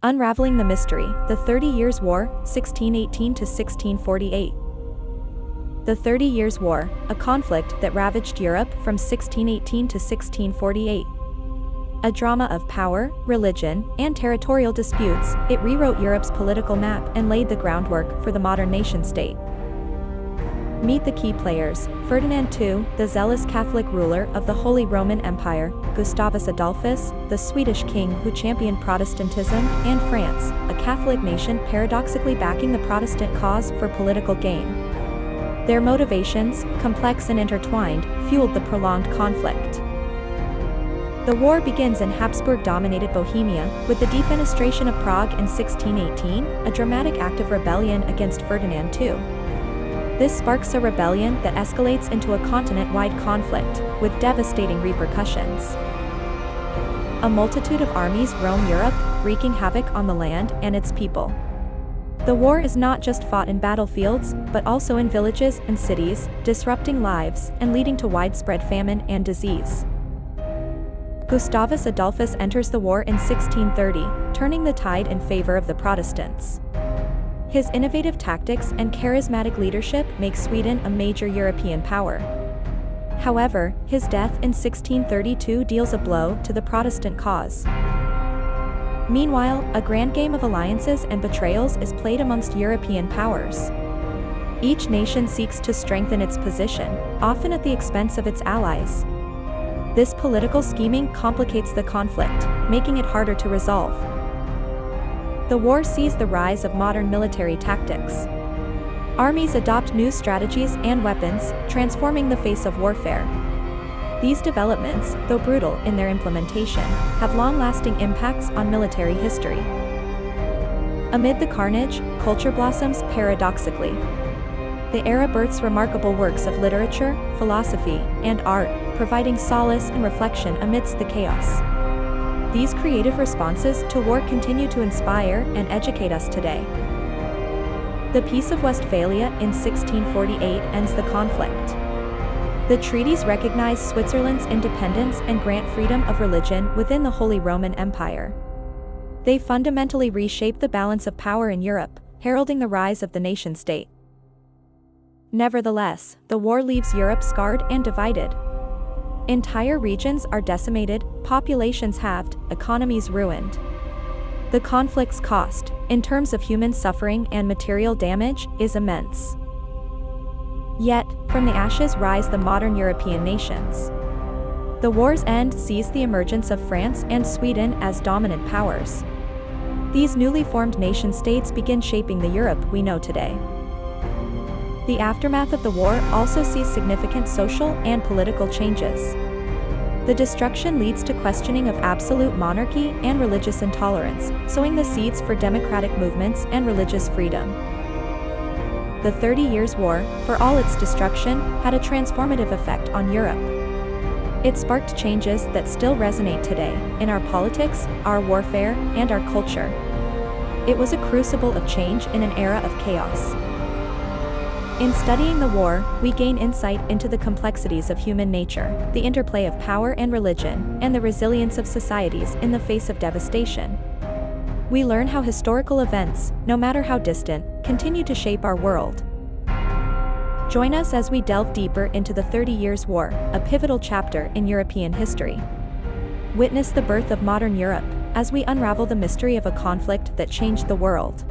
Unraveling the Mystery, the 30 Years' War, 1618 to 1648. The 30 Years' War, a conflict that ravaged Europe from 1618 to 1648. A drama of power, religion, and territorial disputes, it rewrote Europe's political map and laid the groundwork for the modern nation-state. Meet the key players: Ferdinand II, the zealous Catholic ruler of the Holy Roman Empire; Gustavus Adolphus, the Swedish king who championed Protestantism; and France, a Catholic nation paradoxically backing the Protestant cause for political gain. Their motivations, complex and intertwined, fueled the prolonged conflict. The war begins in Habsburg-dominated Bohemia, with the defenestration of Prague in 1618, a dramatic act of rebellion against Ferdinand II. This sparks a rebellion that escalates into a continent-wide conflict, with devastating repercussions. A multitude of armies roam Europe, wreaking havoc on the land and its people. The war is not just fought in battlefields, but also in villages and cities, disrupting lives and leading to widespread famine and disease. Gustavus Adolphus enters the war in 1630, turning the tide in favor of the Protestants. His innovative tactics and charismatic leadership make Sweden a major European power. However, his death in 1632 deals a blow to the Protestant cause. Meanwhile, a grand game of alliances and betrayals is played amongst European powers. Each nation seeks to strengthen its position, often at the expense of its allies. This political scheming complicates the conflict, making it harder to resolve. The war sees the rise of modern military tactics. Armies adopt new strategies and weapons, transforming the face of warfare. These developments, though brutal in their implementation, have long-lasting impacts on military history. Amid the carnage, culture blossoms paradoxically. The era births remarkable works of literature, philosophy, and art, providing solace and reflection amidst the chaos. These creative responses to war continue to inspire and educate us today. The Peace of Westphalia in 1648 ends the conflict. The treaties recognize Switzerland's independence and grant freedom of religion within the Holy Roman Empire. They fundamentally reshape the balance of power in Europe, heralding the rise of the nation-state. Nevertheless, the war leaves Europe scarred and divided. Entire regions are decimated, populations halved, economies ruined. The conflict's cost, in terms of human suffering and material damage, is immense. Yet, from the ashes rise the modern European nations. The war's end sees the emergence of France and Sweden as dominant powers. These newly formed nation-states begin shaping the Europe we know today. The aftermath of the war also sees significant social and political changes. The destruction leads to questioning of absolute monarchy and religious intolerance, sowing the seeds for democratic movements and religious freedom. The 30 Years' War, for all its destruction, had a transformative effect on Europe. It sparked changes that still resonate today, in our politics, our warfare, and our culture. It was a crucible of change in an era of chaos. In studying the war, we gain insight into the complexities of human nature, the interplay of power and religion, and the resilience of societies in the face of devastation. We learn how historical events, no matter how distant, continue to shape our world. Join us as we delve deeper into the 30 Years' War, a pivotal chapter in European history. Witness the birth of modern Europe, as we unravel the mystery of a conflict that changed the world.